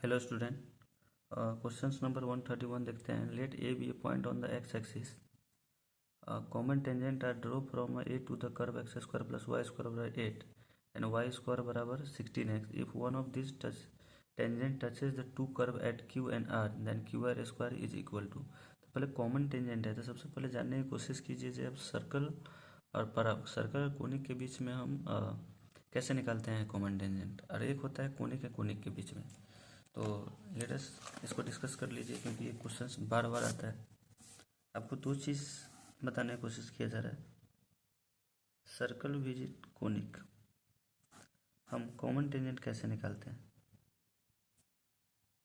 Hello student, question number 131 देखते हैं। Let A be a point on the x axis, common tangent are draw from A to the curve x square plus y square बराबर 8 and y square बराबर 16x। If one of this tangent touches the two curve at Q and R then Q R square is equal to. तो पहले common tangent है, तो सबसे पहले जानने की कोशिश कीजिए जब सर्कल और सर्कल और कोनिक के बीच में हम कैसे निकालते हैं कॉमन टेंजेंट, और एक होता है कोनिक और कोनिक के बीच में। तो लेट अस इसको डिस्कस कर लीजिए, क्योंकि ये क्वेश्चन बार बार आता है। आपको दो चीज़ बताने की कोशिश किया जा रहा है, सर्कल विजिट कोनिक। हम कॉमन टेंजेंट कैसे निकालते हैं,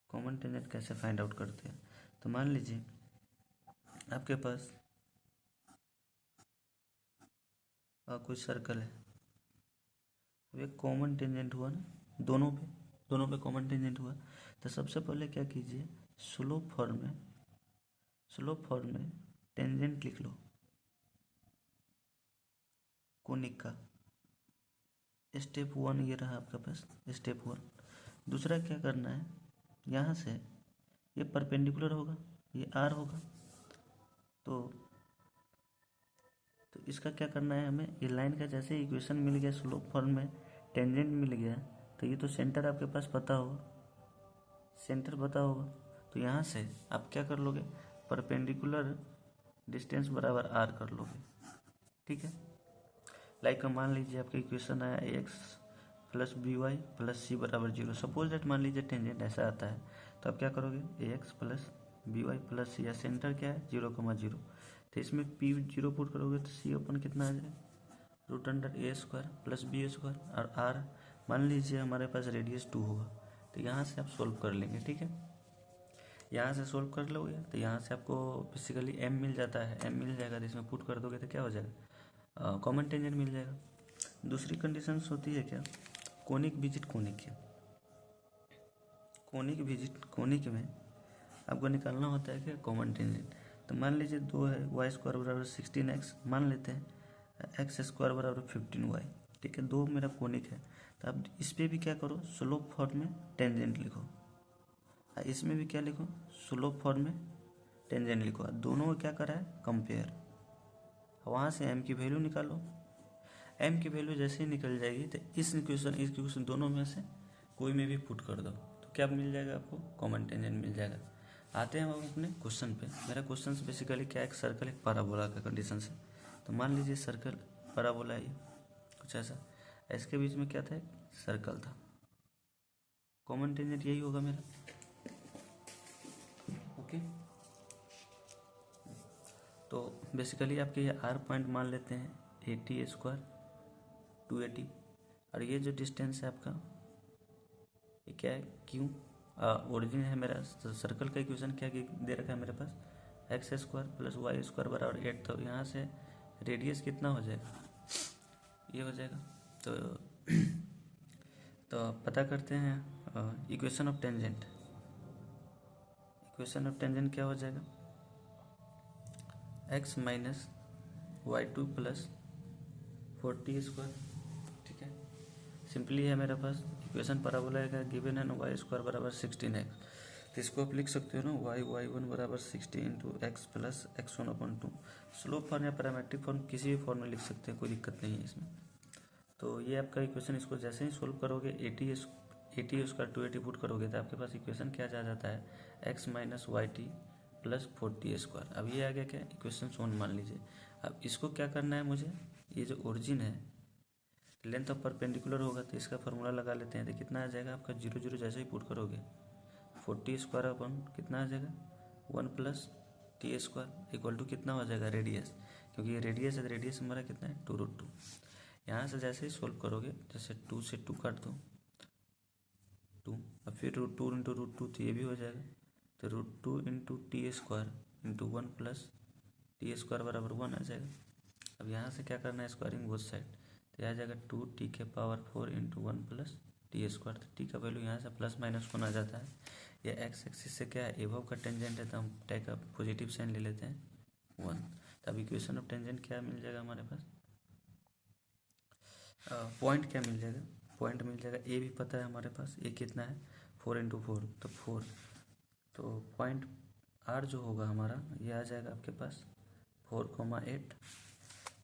कॉमन टेंजेंट कैसे फाइंड आउट करते हैं। तो मान लीजिए आपके पास कोई सर्कल है, अब एक कॉमन टेंजेंट हुआ ना, दोनों पे कॉमन टेंजेंट हुआ। तो सबसे पहले क्या कीजिए, स्लोप फॉर्म में टेंजेंट लिख लो कोनिक का। स्टेप 1 ये रहा आपके पास, स्टेप 1। दूसरा क्या करना है, यहाँ से ये परपेंडिकुलर होगा, ये आर होगा, तो इसका क्या करना है हमें, ये लाइन का जैसे इक्वेशन मिल गया, स्लोप फॉर्म में टेंजेंट मिल गया, तो ये तो सेंटर आपके पास पता होगा, तो यहाँ से आप क्या कर लोगे, परपेंडिकुलर डिस्टेंस बराबर आर कर लोगे। ठीक है, लाइक मान लीजिए आपका इक्वेशन आया X plus B Y plus C बराबर 0। सपोज दैट मान लीजिए टेंजेंट ऐसा आता है, तो आप क्या करोगे, X plus B Y plus C, या सेंटर क्या है 0,0, तो इसमें पी 0 पुट करोगे तो सी अपन कितना आ जाएगा, √a² प्लस b²। और आर मान लीजिए हमारे पास रेडियस 2 होगा, तो यहाँ से आप सोल्व कर लेंगे। ठीक है, यहाँ से सोल्व कर लोगे तो यहाँ से आपको बेसिकली m मिल जाता है, m मिल जाएगा, तो इसमें पुट कर दोगे तो क्या हो जाएगा, कॉमन टेंजेंट मिल जाएगा। दूसरी कंडीशन होती है क्या, कोनिक विजिट कोनिक है। कोनिक विजिट कोनिक में आपको निकालना होता है क्या, कॉमन टेंजेंट। तो मान लीजिए 2 है, वाई स्क्वायर बराबर 16x मान लेते हैं, एक्स स्क्वायर बराबर 15y। ठीक है, 2 मेरा कोनिक है, तो आप इस पर भी क्या करो, स्लोप फॉर्म में टेंजेंट लिखो, इसमें भी क्या लिखो, स्लोप फॉर्म में टेंजेंट लिखो। दोनों को क्या करा है, कंपेयर। वहाँ से m की वैल्यू निकालो, m की वैल्यू जैसे ही निकल जाएगी तो इस इक्वेशन दोनों में से कोई में भी पुट कर दो, तो क्या मिल जाएगा आपको, कॉमन टेंजेंट मिल जाएगा। आते हैं हम अपने क्वेश्चन पे। मेरा क्वेश्चन बेसिकली क्या है, एक सर्कल एक पैराबोला का कंडीशन से। तो मान लीजिए सर्कल पैराबोला है, कुछ ऐसा, इसके बीच में क्या था, एक सर्कल था, कॉमन टेंजेंट यही होगा मेरा। ओके, तो बेसिकली आपके ये आर पॉइंट मान लेते हैं 80² 280, और ये जो डिस्टेंस है आपका ये क्या है, क्यों ओरिजिन है मेरा। सर्कल का इक्वेशन क्या दे रखा है मेरे पास, x² प्लस y² बराबर 8। तो यहाँ से रेडियस कितना हो जाएगा, ये हो जाएगा। तो पता करते हैं equation of tangent. Equation of tangent क्या हो जाएगा, x माइनस y2 प्लस 40²। ठीक है, सिंपली है मेरे पास इक्वेशन पैराबोला का गिवन है ना, y² बराबर 16x। तो इसको आप लिख सकते हो ना, y1 बराबर 60 into x plus x1/2। Slope form या पैरामेट्रिक फॉर्म किसी भी फॉर्म में लिख सकते हैं, कोई दिक्कत नहीं है इसमें। तो ये आपका इक्वेशन, इसको जैसे ही सोल्व करोगे 80² 280 पुट करोगे तो आपके पास इक्वेशन क्या आ जाता है, x माइनस YT प्लस 40²। अब ये आ गया क्या, इक्वेशन 1 मान लीजिए। अब इसको क्या करना है मुझे, ये जो ओरिजिन है लेंथ ऑफ परपेंडिकुलर होगा, तो इसका फार्मूला लगा लेते हैं। तो कितना आ जाएगा आपका, 0 जैसे ही पुट करोगे 40² अपन कितना आ जाएगा, 1 प्लस t² इक्वल टू कितना हो जाएगा, रेडियस, क्योंकि ये रेडियस है तो रेडियस हमारा कितना है 2√2। यहाँ से जैसे ही सोल्व करोगे, जैसे 2 से 2 काट दो 2, अब फिर √2 इंटू √2, तो ये भी हो जाएगा। तो √2 into t² into 1 plus t² बराबर 1 आ जाएगा। अब यहाँ से क्या करना है, स्क्वायरिंग बोथ साइड, तो आ जाएगा 2t⁴ इंटू 1 प्लस t²। तो t का वैल्यू यहाँ से प्लस माइनस 1 आ जाता है। यह एक्स एक्सिस से क्या है, एबव का टेंजेंट है, तो हम टेक का पॉजिटिव साइन ले लेते हैं 1। तो अब इक्वेशन ऑफ टेंजेंट क्या मिल जाएगा हमारे पास, पॉइंट क्या मिल जाएगा, पॉइंट मिल जाएगा, ए भी पता है हमारे पास, ए कितना है 4 इंटू 4 तो 4, तो पॉइंट आर जो होगा हमारा ये आ जाएगा आपके पास 4,8।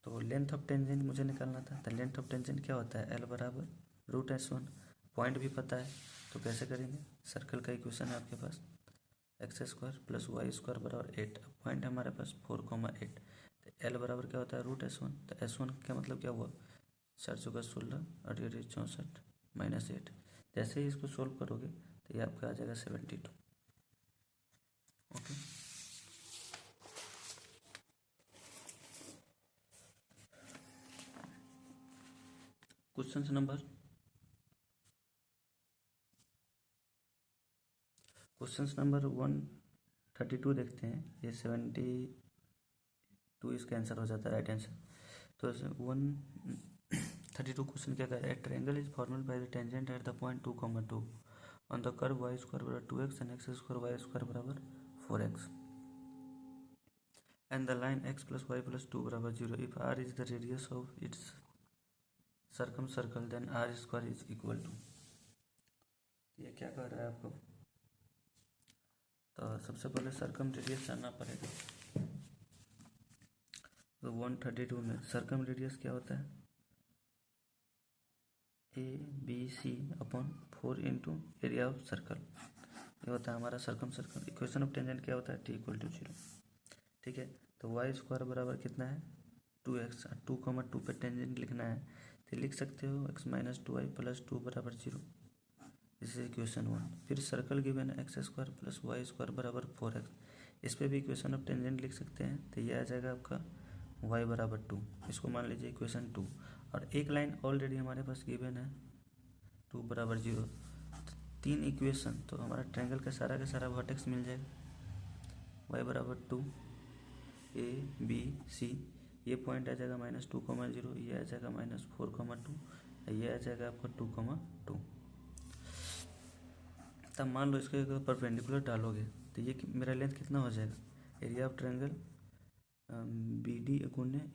तो लेंथ ऑफ टेंजेंट मुझे निकालना था, तो लेंथ ऑफ टेंजेंट क्या होता है, एल बराबर रूट S1। पॉइंट भी पता है तो कैसे करेंगे, सर्कल का इक्वेशन है आपके पास x² + y² बराबर 8। पॉइंट हमारे पास 4,8, तो एल बराबर क्या होता है रूट S1। तो S1 का मतलब क्या हुआ, 4 चौका 16 और 64 -8। जैसे ही इसको सोल्व करोगे तो ये आपका आ जाएगा 72। ओके, क्वेश्चन नंबर 132 देखते हैं। ये 72 इसका आंसर हो जाता है, राइट आंसर। तो 132 क्वेश्चन क्या कह रहा है, triangle is formed by the tangent at the point 2,2 on the curve y² बराबर 2x एंड x² y² बराबर 4x and the line x + y + 2 बराबर 0। if r is the radius of its circumcircle then r² is equal to। ये क्या कह रहा है आपको, तो सबसे पहले सर्कम रेडियस जानना पड़ेगा। तो 132 में सर्कम रेडियस क्या होता है, ABC/4 into area of circle, ये होता है हमारा circum circle. Equation of tangent क्या होता है, t = 0। ठीक है, तो y² बराबर कितना है 2x, 2,2 पे टेंजेंट लिखना है तो लिख सकते हो x - 2y + 2 बराबर 0। This is equation 1। फिर सर्कल गिवन है x² + y² बराबर 4x, इस पर भी इक्वेशन ऑफ टेंजेंट लिख सकते हैं, तो ये आ जाएगा आपका y बराबर 2। इसको मान लीजिए इक्वेशन 2। और एक लाइन ऑलरेडी हमारे पास गिवन है 2 बराबर 0। तो 3 इक्वेशन, तो हमारा ट्रायंगल का सारा वर्टेक्स मिल जाएगा। y बराबर 2 A B C, ये पॉइंट आ जाएगा -2,0, ये आ जाएगा -4,2, ये आ जाएगा आपका 2,2। तब मान लो इसके अगर परपेंडिकुलर डालोगे तो ये मेरा लेंथ कितना हो जाएगा, area of triangle BD ×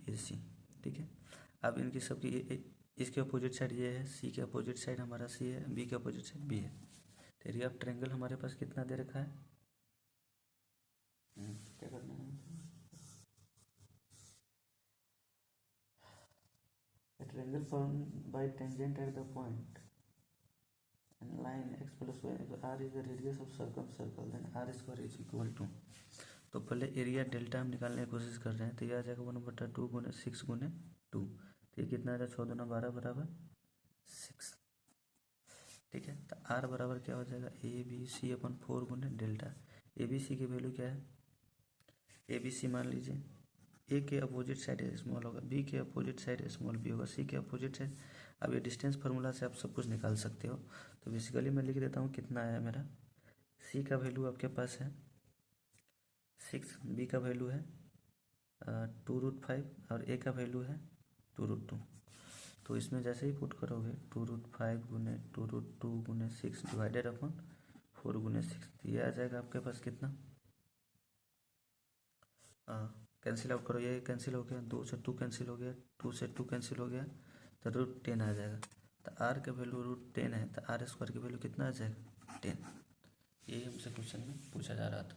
AC। ठीक है, अब इनकी सबकी इसके अपोजिट साइड ये है, C के अपोजिट साइड हमारा C है, B के अपोजिट साइड B है। तो एरिया ऑफ ट्रायंगल हमारे पास कितना दे रखा है, क्या करना है, triangle formed by tangent at the point and line x + y, r is the radius of circumcircle then r² is equal to। तो पहले एरिया डेल्टा हम निकालने की कोशिश कर रहे हैं, तो ये आ जाएगा 1/2 × 6 × 2, तो ये कितना आ जाएगा 14 × 12 बराबर 6। ठीक है, तो r बराबर क्या हो जाएगा ABC/4 × डेल्टा। ABC की वैल्यू क्या है, ABC मान लीजिए A के अपोजिट साइड स्मॉल होगा, B के अपोजिट साइड स्मॉल b होगा, C के अपोजिट साइड। अब ये डिस्टेंस फार्मूला से आप सब कुछ निकाल सकते हो। तो बेसिकली मैं लिख देता हूँ कितना आया मेरा, C का वैल्यू आपके पास है 6, B का वैल्यू है 2√5 और A का वैल्यू है 2√2। तो इसमें जैसे ही पुट करोगे 2√5 × 2√2 × 6 डिवाइडेड अपॉन 4 × 6, तो ये आ जाएगा आपके पास कितना, कैंसिल आउट करो, ये कैंसिल हो गया, 2 से 2 कैंसिल हो गया, 2 से 2 कैंसिल हो गया, तो √10 आ जाएगा। तो r का वैल्यू √10 है, तो r² की वैल्यू कितना आ जाएगा 10। यही हमसे क्वेश्चन में पूछा जा रहा था।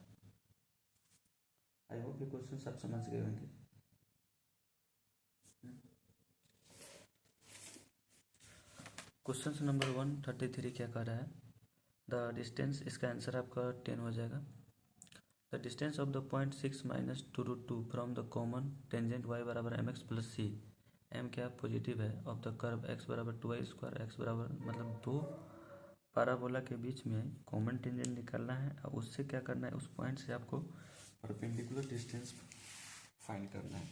आई होप ये क्वेश्चन सब समझ गए होंगे। क्वेश्चन नंबर 133 क्या कर रहा है, द डिस्टेंस, इसका आंसर आपका 10 हो जाएगा। The distance of the point 6 - 2√2 from the common tangent y बराबर mx + c, m क्या पॉजिटिव है, ऑफ द कर्व x बराबर 2y², x बराबर मतलब दो पैराबोला के बीच में कॉमन टेंजेंट निकालना है और उससे क्या करना है, उस पॉइंट से आपको परपेंडिकुलर डिस्टेंस फाइंड करना है।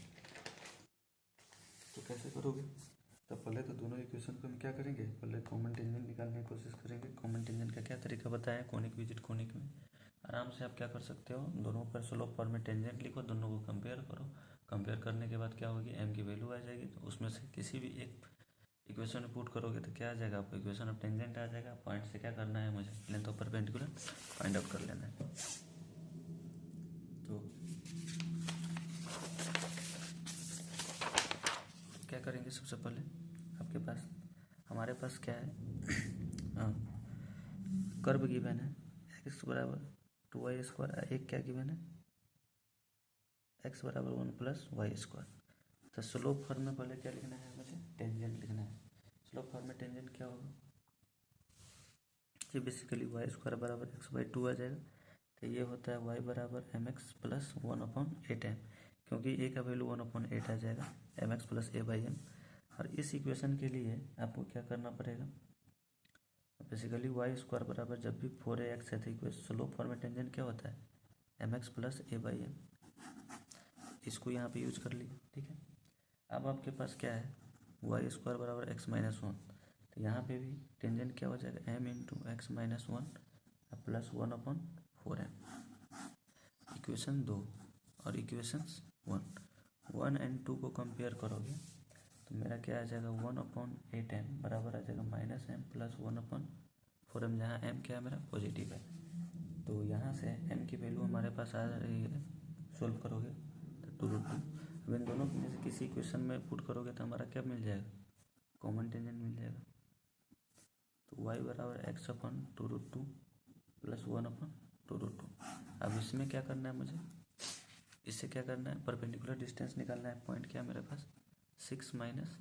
तो कैसे करोगे, तो पहले तो दोनों इक्वेशन को हम क्या करेंगे, पहले कॉमन टेंजेंट निकालने की कोशिश करेंगे। कॉमन टेंजेंट का क्या तरीका बताया, कोनिक विजिट कोनिक में आराम से आप क्या कर सकते हो, दोनों पर स्लोप पर में टेंजेंट लिखो, दोनों को कंपेयर करो। कंपेयर करने के बाद क्या होगी, m की वैल्यू आ जाएगी, तो उसमें से किसी भी एक इक्वेशन में पुट करोगे तो क्या आ जाएगा आपको, इक्वेशन ऑफ टेंजेंट आ जाएगा। पॉइंट से क्या करना है, मुझे length of perpendicular find out कर लेना है। तो क्या करेंगे, सबसे पहले आपके पास हमारे पास क्या है, कर्व गिवन है एक्स बराबर 2y², एक क्या गिवन है एक्स बराबर 1+y²। तो स्लोप फॉर्म में पहले क्या लिखना है मुझे, टेंजेंट लिखना है। स्लोप फॉर्म में टेंजेंट क्या होगा, ये बेसिकली y² बराबर x/2 आ जाएगा। तो ये होता है y बराबर mx प्लस 1/8m, क्योंकि a का वैल्यू 1/8 आ जाएगा, mx प्लस a/m। और इस इक्वेशन के लिए आपको क्या करना पड़ेगा, बेसिकली y² बराबर जब भी 4ax है तो इक्वेशन स्लोप फॉर्म में टेंजेंट क्या होता है mx प्लस a/m, इसको यहाँ पे यूज कर लिए। ठीक है, अब आपके पास क्या है y² बराबर x-1, तो यहाँ पे भी टेंजेंट क्या हो जाएगा m into x-1 plus 1/4m। Equation 2 और इक्वेशन 1 एंड 2 को कंपेयर करोगे तो मेरा क्या आ जाएगा 1/8m बराबर आ जाएगा -m प्लस 1/4m, जहाँ m क्या है मेरा पॉजिटिव है। तो यहाँ से m की वैल्यू हमारे पास आ रही है, सोल्व करोगे तो 2√2। अब इन दोनों में से किसी इक्वेशन में पुट करोगे तो हमारा क्या मिल जाएगा, कॉमन टेंजेंट मिल जाएगा। तो y बराबर x/2√2 प्लस 1/2√2। अब इसमें क्या करना है मुझे, इससे क्या करना है, परपेंडिकुलर डिस्टेंस निकालना है। पॉइंट क्या है मेरे पास 6 माइनस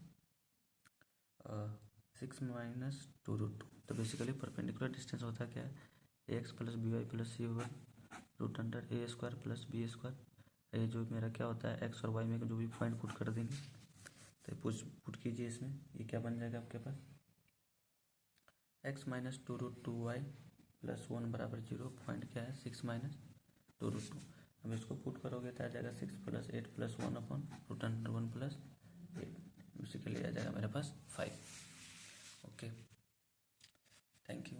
2√2। तो बेसिकली परपेंडिकुलर डिस्टेंस होता क्या है ax plus by plus c/√a² plus b²। ये जो मेरा क्या होता है x और y में जो भी पॉइंट पुट कर देंगे तो पुट कीजिए इसमें, ये क्या बन जाएगा आपके पास x माइनस 2√2y प्लस 1 बराबर 0। पॉइंट क्या है 6 माइनस 2√2। अब इसको पुट करोगे तो आ जाएगा 6 प्लस 8 प्लस 1/√1 प्लस 8, बेसिकली आ जाएगा मेरे पास 5। Okay, thank you.